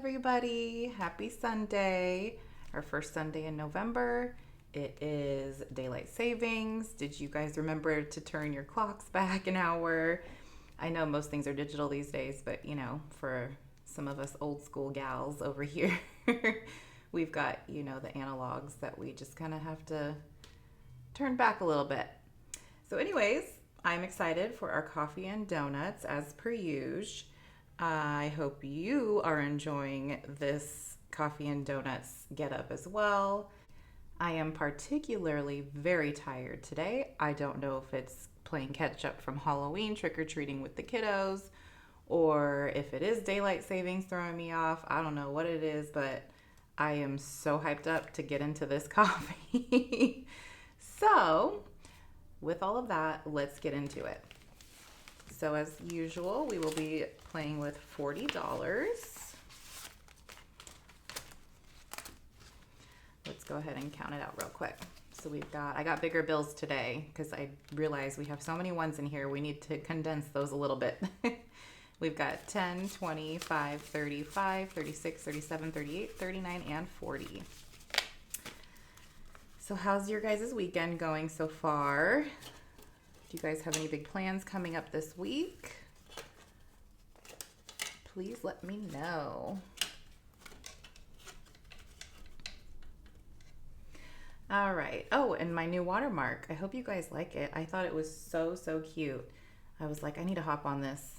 everybody. Happy Sunday, our first Sunday in November. It is daylight savings. Did you guys remember to turn your clocks back an hour? I know most things are digital these days, but for some of us old school gals over here, we've got, the analogs that we just kind of have to turn back a little bit. So anyways, I'm excited for our coffee and donuts as per usual. I hope you are enjoying this coffee and donuts get up as well. I am particularly very tired today. I don't know if it's playing catch up from Halloween, trick-or-treating with the kiddos, or if it is daylight savings throwing me off. I don't know what it is, but I am so hyped up to get into this coffee. So, with all of that, let's get into it. So as usual, we will be playing with $40. Let's go ahead and count it out real quick. So I got bigger bills today because I realized we have so many ones in here. We need to condense those a little bit. We've got 10, 25, 35, 36, 37, 38, 39, and 40. So how's your guys' weekend going so far? Do you guys have any big plans coming up this week? Please let me know. All right. Oh, and my new watermark. I hope you guys like it. I thought it was so cute. I was like, I need to hop on this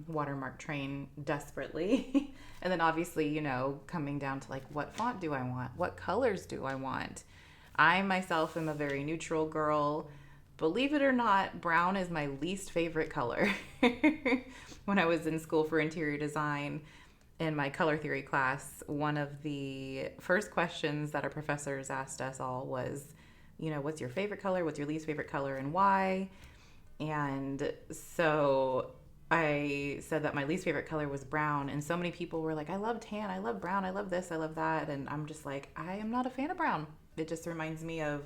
watermark train desperately. And then obviously, coming down to like, what font do I want? What colors do I want? I myself am a very neutral girl. Believe it or not, brown is my least favorite color. When I was in school for interior design in my color theory class, one of the first questions that our professors asked us all was, what's your favorite color? What's your least favorite color and why? And so I said that my least favorite color was brown. And so many people were like, I love tan, I love brown, I love this, I love that. And I'm just like, I am not a fan of brown. It just reminds me of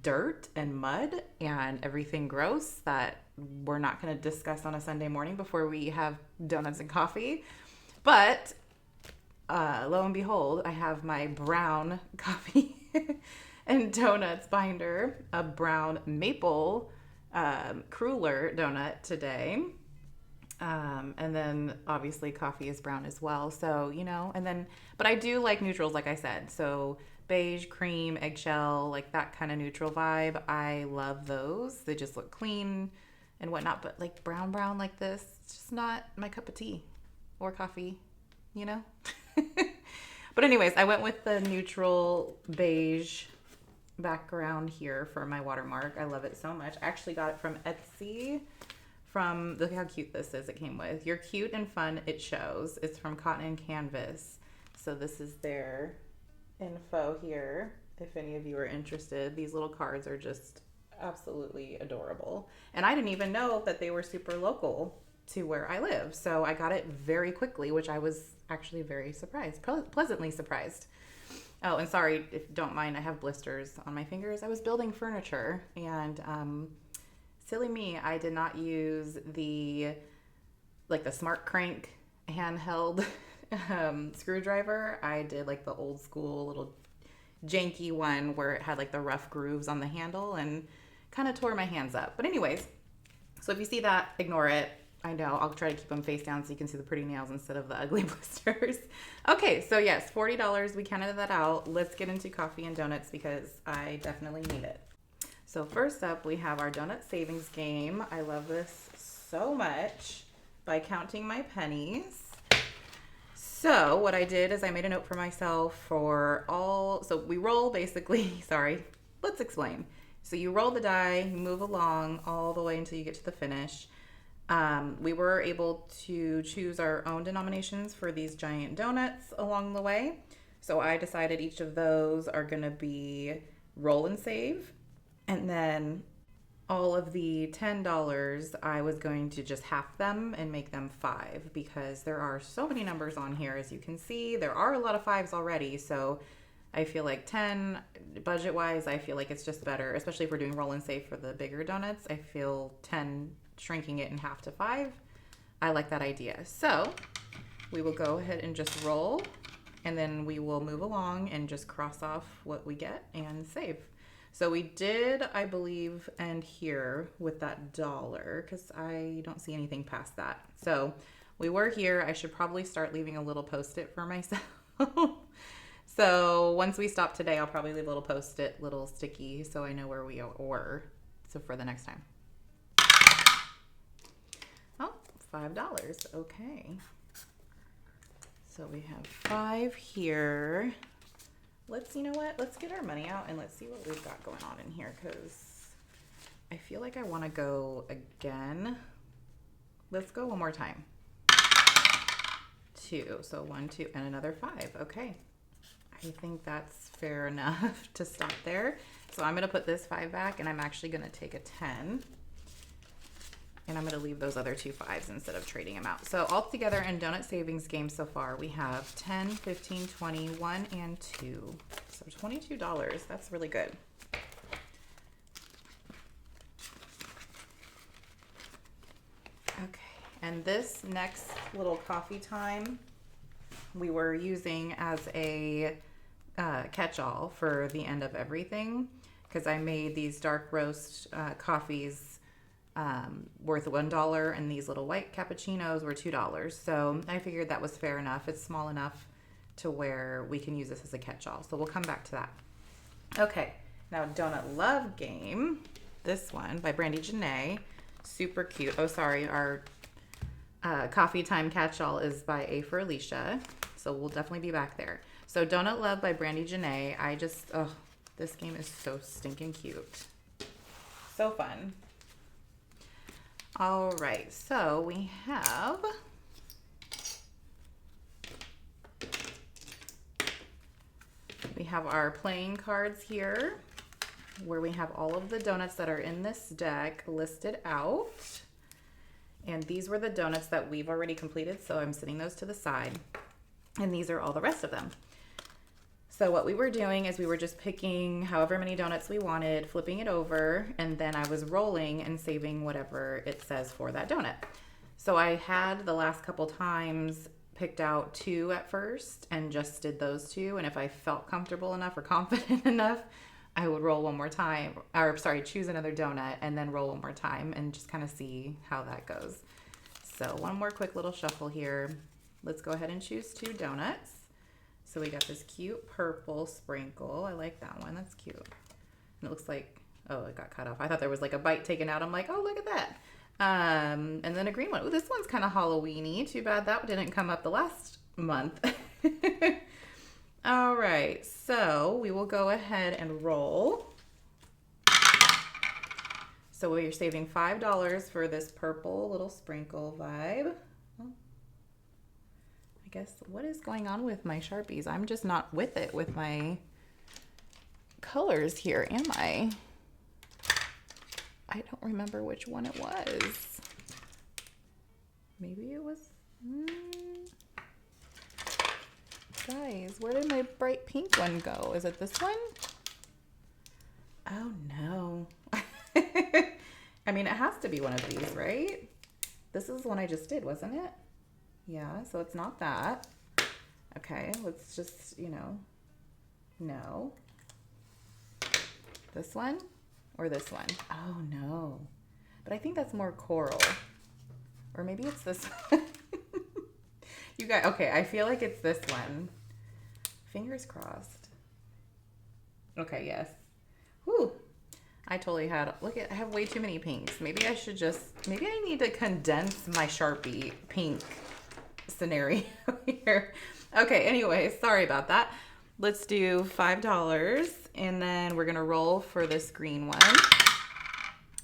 dirt and mud and everything gross that we're not going to discuss on a Sunday morning before we have donuts and coffee. But lo and behold, I have my brown coffee and donuts binder, a brown maple cruller donut today. And then obviously coffee is brown as well. So, but I do like neutrals, like I said. So beige, cream, eggshell, like that kind of neutral vibe. I love those. They just look clean and whatnot. But like brown like this, it's just not my cup of tea or coffee, But anyways, I went with the neutral beige background here for my watermark. I love it so much. I actually got it from Etsy. Look how cute this is. It came with, "You're cute and fun, it shows." It's from Cotton and Canvas. So this is their info here if any of you are interested. These little cards are just absolutely adorable, and I didn't even know that they were super local to where I live, so I got it very quickly, which I was actually very surprised, pleasantly surprised. Oh, and sorry if you don't mind, I have blisters on my fingers. I was building furniture, and silly me, I did not use the smart crank handheld screwdriver. I did like the old school little janky one where it had like the rough grooves on the handle and kind of tore my hands up. But anyways, so if you see that, ignore it. I know, I'll try to keep them face down so you can see the pretty nails instead of the ugly blisters. Okay, so yes, $40, we counted that out. Let's get into coffee and donuts because I definitely need it. So first up, we have our donut savings game. I love this so much, by counting my pennies. So what I did is I made a note for myself so we roll basically, sorry, let's explain. So you roll the die, you move along all the way until you get to the finish. We were able to choose our own denominations for these giant donuts along the way. So I decided each of those are gonna be roll and save. And then all of the $10, I was going to just half them and make them 5 because there are so many numbers on here. As you can see, there are a lot of 5s already. So I feel like 10, budget-wise, I feel like it's just better, especially if we're doing roll and save for the bigger donuts. I feel 10, shrinking it in half to 5. I like that idea. So we will go ahead and just roll, and then we will move along and just cross off what we get and save. So we did, I believe, end here with that $1 because I don't see anything past that. So we were here. I should probably start leaving a little post-it for myself. So once we stop today, I'll probably leave a little post-it, little sticky, so I know where we were. So for the next time. Oh, $5. Okay. So we have 5 here. You know what? Let's get our money out and let's see what we've got going on in here because I feel like I want to go again. Let's go one more time. 2. So 1, 2, and another 5. Okay. I think that's fair enough to stop there. So I'm going to put this 5 back and I'm actually going to take a 10. And I'm going to leave those other 2 5s instead of trading them out. So all together in donut savings game so far, we have 10, 15, 20, 1, and 2. So $22. That's really good. Okay. And this next little coffee time, we were using as a catch-all for the end of everything because I made these dark roast coffees worth $1 and these little white cappuccinos were $2. So I figured that was fair enough. It's small enough to where we can use this as a catch-all. So we'll come back to that. Okay, now Donut Love Game. This one by Brandy Janae. Super cute. Oh, sorry. Our coffee time catch-all is by A for Alicia. So we'll definitely be back there. So Donut Love by Brandy Janae. This game is so stinking cute. So fun. All right, so we have our playing cards here where we have all of the donuts that are in this deck listed out. And these were the donuts that we've already completed, so I'm setting those to the side. And these are all the rest of them. So what we were doing is we were just picking however many donuts we wanted, flipping it over, and then I was rolling and saving whatever it says for that donut. So I had the last couple times picked out 2 at first and just did those 2. And if I felt comfortable enough or confident enough, I would roll one more time, choose another donut and then roll one more time and just kind of see how that goes. So one more quick little shuffle here. Let's go ahead and choose 2 donuts. So we got this cute purple sprinkle. I like that one. That's cute. And it looks like, oh, it got cut off. I thought there was like a bite taken out. I'm like, oh, look at that. And then a green one. Oh, this one's kind of Halloween-y. Too bad that didn't come up the last month. All right. So we will go ahead and roll. So we're saving $5 for this purple little sprinkle vibe. Guess what is going on with my Sharpies? I'm just not with it with my colors here, am I? I don't remember which one it was. Maybe it was... Guys, where did my bright pink one go? Is it this one? Oh no. I mean, it has to be one of these, right? This is the one I just did, wasn't it? Yeah, so it's not that. Okay, let's just, no. This one or this one? Oh, no. But I think that's more coral. Or maybe it's this one. You guys, okay, I feel like it's this one. Fingers crossed. Okay, yes. Whew. I totally had, I have way too many pinks. Maybe I need to condense my Sharpie pink scenario here. Okay, anyway, sorry about that. Let's do $5 and then we're gonna roll for this green one.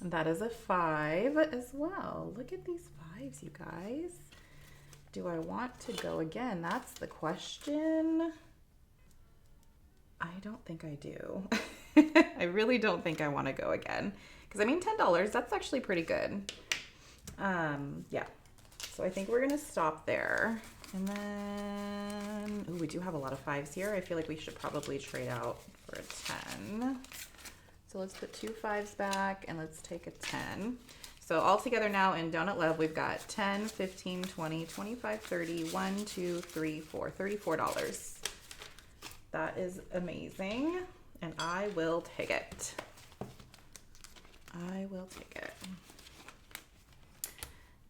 That is a 5 as well. Look at these 5s, you guys. Do I want to go again? That's the question. I don't think I do. I really don't think I want to go again. Because I mean, $10, that's actually pretty good. Yeah. So I think we're going to stop there. And then, we do have a lot of 5s here. I feel like we should probably trade out for a 10. So let's put 2 5s back and let's take a 10. So all together now in Donut Love, we've got 10, 15, 20, 25, 30, 1, 2, 3, 4, $34. That is amazing. And I will take it. I will take it.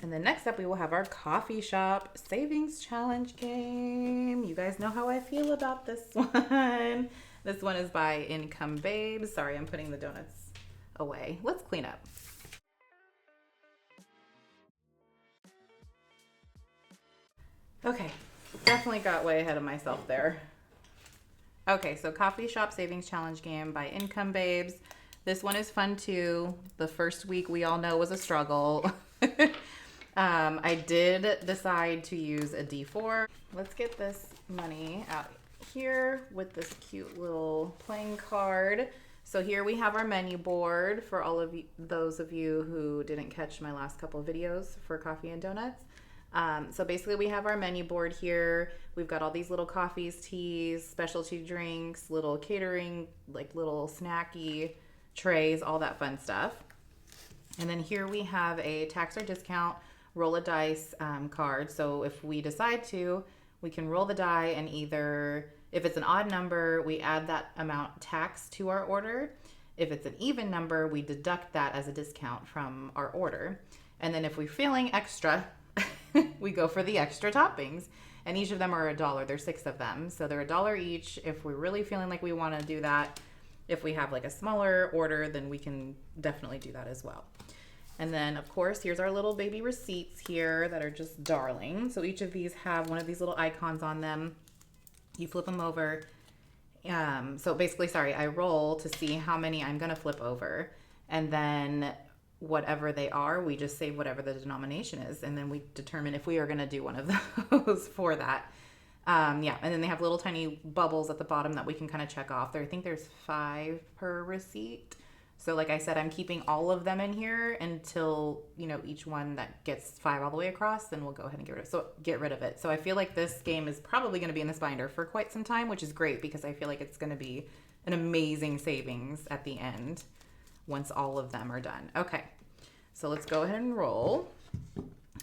And then next up, we will have our coffee shop savings challenge game. You guys know how I feel about this one. This one is by Income Babes. Sorry, I'm putting the donuts away. Let's clean up. Okay, definitely got way ahead of myself there. Okay, so coffee shop savings challenge game by Income Babes. This one is fun too. The first week we all know was a struggle. I did decide to use a D4. Let's get this money out here with this cute little playing card. So here we have our menu board for all of you, those of you who didn't catch my last couple of videos for coffee and donuts. So basically we have our menu board here. We've got all these little coffees, teas, specialty drinks, little catering, like little snacky trays, all that fun stuff. And then here we have a tax or discount roll a dice card. So if we decide to, we can roll the die and either, if it's an odd number, we add that amount tax to our order. If it's an even number, we deduct that as a discount from our order. And then if we're feeling extra, we go for the extra toppings. And each of them are $1. There's 6 of them. So they're $1 each. If we're really feeling like we want to do that, if we have like a smaller order, then we can definitely do that as well. And then, of course, here's our little baby receipts here that are just darling. So each of these have one of these little icons on them. You flip them over. So basically, sorry, I roll to see how many I'm going to flip over. And then whatever they are, we just say whatever the denomination is. And then we determine if we are going to do one of those for that. Yeah, and then they have little tiny bubbles at the bottom that we can kind of check off there. I think there's 5 per receipt. So like I said, I'm keeping all of them in here until, you know, each one that gets 5 all the way across, then we'll go ahead and get rid of it. So I feel like this game is probably going to be in this binder for quite some time, which is great because I feel like it's going to be an amazing savings at the end once all of them are done. Okay, so let's go ahead and roll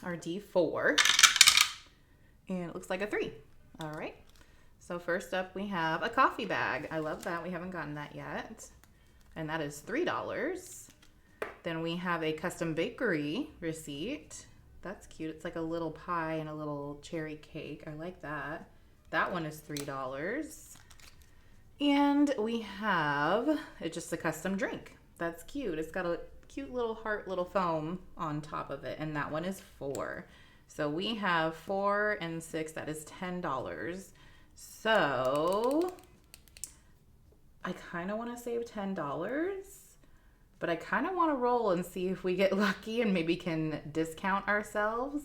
our D4. And it looks like a 3. All right. So first up, we have a coffee bag. I love that. We haven't gotten that yet. And that is $3. Then we have a custom bakery receipt. That's cute. It's like a little pie and a little cherry cake. I like that. That one is $3. And we have, it's just a custom drink. That's cute. It's got a cute little heart, little foam on top of it. And that one is $4. So we have 4 and 6. That is $10. So I kind of want to save $10, but I kind of want to roll and see if we get lucky and maybe can discount ourselves.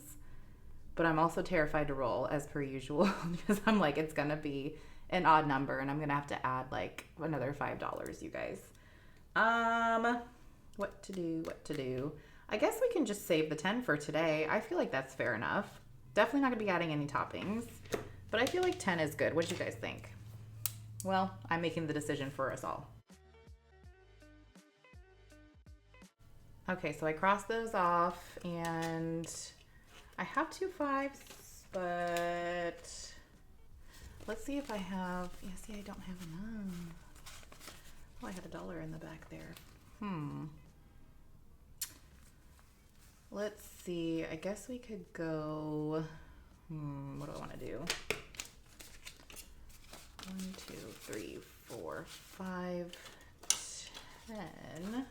But I'm also terrified to roll as per usual because I'm like, it's going to be an odd number and I'm going to have to add like another $5, you guys. What to do? I guess we can just save the 10 for today. I feel like that's fair enough. Definitely not going to be adding any toppings, but I feel like 10 is good. What do you guys think? Well, I'm making the decision for us all. Okay, so I crossed those off and I have 2 5s, but let's see if I have, yeah, see, I don't have enough. Oh, I had $1 in the back there. Let's see, I guess we could go, what do I want to do? 1, 2, 3, 4, 5, 10.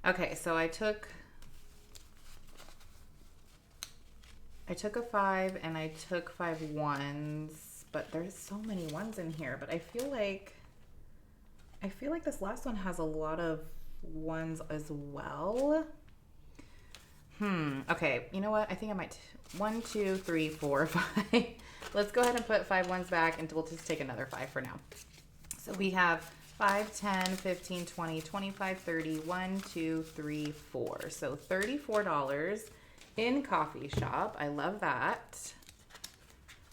Okay, so I took a 5 and I took 5 1s, but there's so many 1s in here, but I feel like this last one has a lot of 1s as well. Okay, you know what? I think I might, 1, 2, 3, 4, 5. Let's go ahead and put 5 1s back and we'll just take another 5 for now. So we have 5, 10, 15, 20, 25, 30, 1, 2, 3, 4. So $34 in coffee shop. I love that.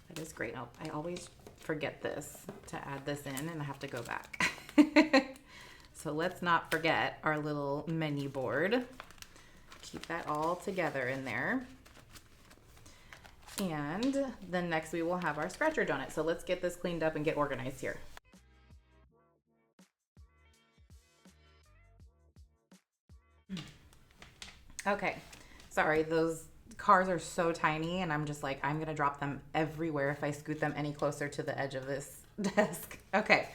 That is great. I always forget this to add this in and I have to go back. So let's not forget our little menu board. Keep that all together in there. And then next we will have our scratcher donut. So let's get this cleaned up and get organized here. Okay, sorry, those cars are so tiny and I'm just like, I'm gonna drop them everywhere if I scoot them any closer to the edge of this desk. Okay,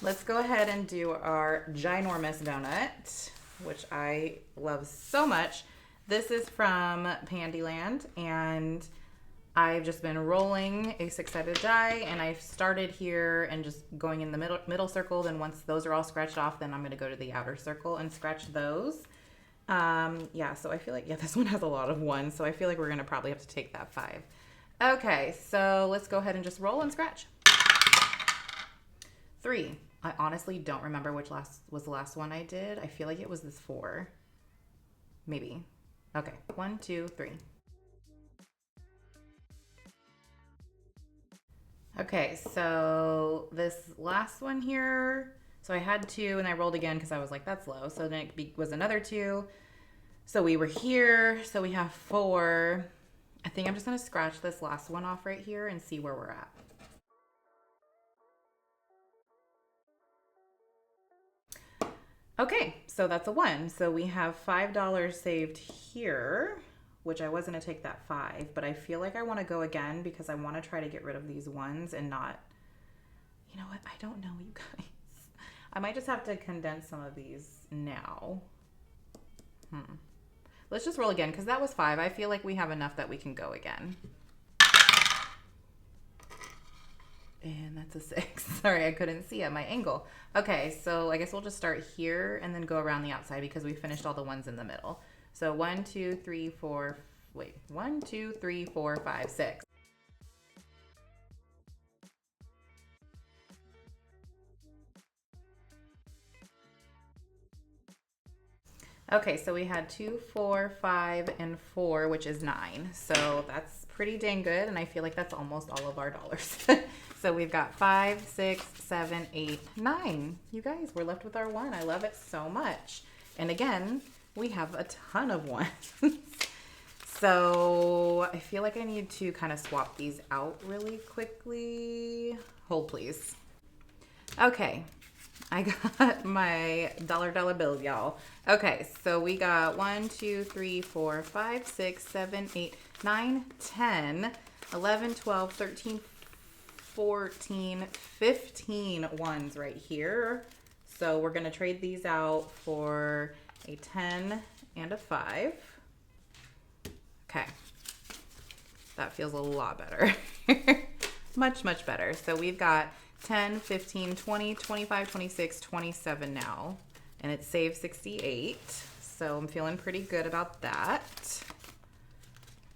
let's go ahead and do our ginormous donut, which I love so much. This is from Pandyland, and I've just been rolling a 6-sided die, and I've started here and just going in the middle circle. Then once those are all scratched off, then I'm going to go to the outer circle and scratch those. Yeah, so I feel like, yeah, this one has a lot of ones, so I feel like we're going to probably have to take that 5. Okay, so let's go ahead and just roll and scratch. 3. I honestly don't remember which was the last one I did. I feel like it was this 4. Maybe. Okay, 1, 2, 3. Okay, so this last one here, so I had 2 and I rolled again because I was like, that's low. So then it was another 2. So we were here, so we have 4. I think I'm just gonna scratch this last one off right here and see where we're at. Okay, so that's a 1. So we have $5 saved here, which I was going to take that 5, but I feel like I want to go again because I want to try to get rid of these ones and not, you know what, I don't know, you guys. I might just have to condense some of these now. Let's just roll again because that was 5. I feel like we have enough that we can go again. And that's a 6. Sorry, I couldn't see at my angle. Okay, so I guess we'll just start here and then go around the outside because we finished all the ones in the middle. So 1, 2, 3, 4, wait, 1, 2, 3, 4, 5, 6. Okay, so we had 2, 4, 5, and 4, which is 9. So that's pretty dang good, and I feel like that's almost all of our dollars. So we've got 5, 6, 7, 8, 9. You guys, we're left with our 1. I love it so much. And again, we have a ton of 1s. So I feel like I need to kind of swap these out really quickly. Hold, please. Okay, I got my dollar bill, y'all. Okay, so we got 1, 2, 3, 4, 5, 6, 7, 8, 9, 10, 11, 12, 13, 14, 15 ones right here. So we're going to trade these out for a 10 and a 5. Okay. That feels a lot better. Much, much better. So we've got 10, 15, 20, 25, 26, 27 now. And it saved 68. So I'm feeling pretty good about that.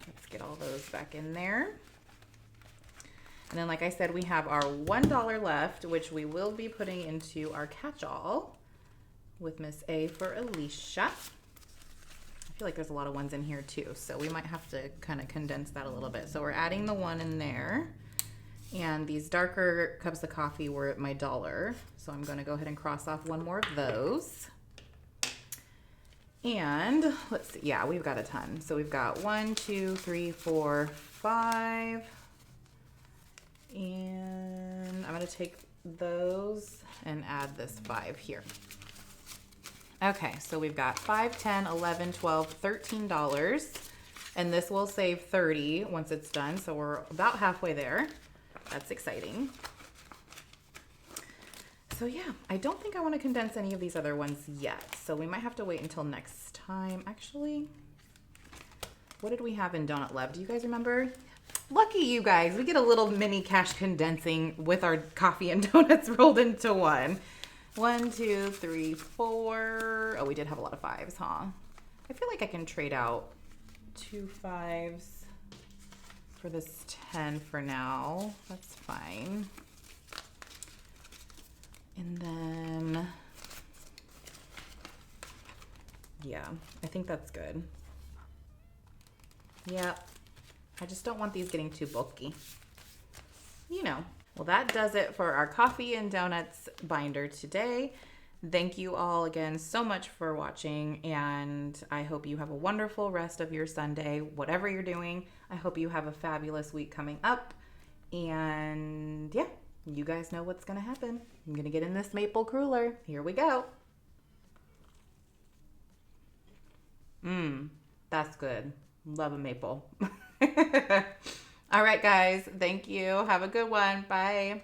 Let's get all those back in there. And then, like I said, we have our $1 left, which we will be putting into our catch-all with Miss A for Alicia. I feel like there's a lot of ones in here too, so we might have to kind of condense that a little bit. So we're adding the 1 in there. And these darker cups of coffee were at my $1. So I'm going to go ahead and cross off 1 more of those. And let's see, yeah, we've got a ton. So we've got 1, 2, 3, 4, 5. And I'm going to take those and add this 5 here. Okay, so we've got 5, 10, 11, 12, $13. And this will save 30 once it's done. So we're about halfway there. That's exciting. So yeah, I don't think I want to condense any of these other ones yet. So we might have to wait until next time. Actually, what did we have in Donut Lab? Do you guys remember? Lucky you guys, we get a little mini cash condensing with our coffee and donuts rolled into one. 1, 2, 3, 4. Oh, we did have a lot of 5s, huh? I feel like I can trade out 2 5s for this 10 for now. That's fine. And then, yeah, I think that's good. Yeah, I just don't want these getting too bulky. You know. Well, that does it for our coffee and donuts binder today. Thank you all again so much for watching, and I hope you have a wonderful rest of your Sunday, whatever you're doing. I hope you have a fabulous week coming up. And yeah, you guys know what's going to happen. I'm going to get in this maple cruller. Here we go. That's good. Love a maple. All right, guys. Thank you. Have a good one. Bye.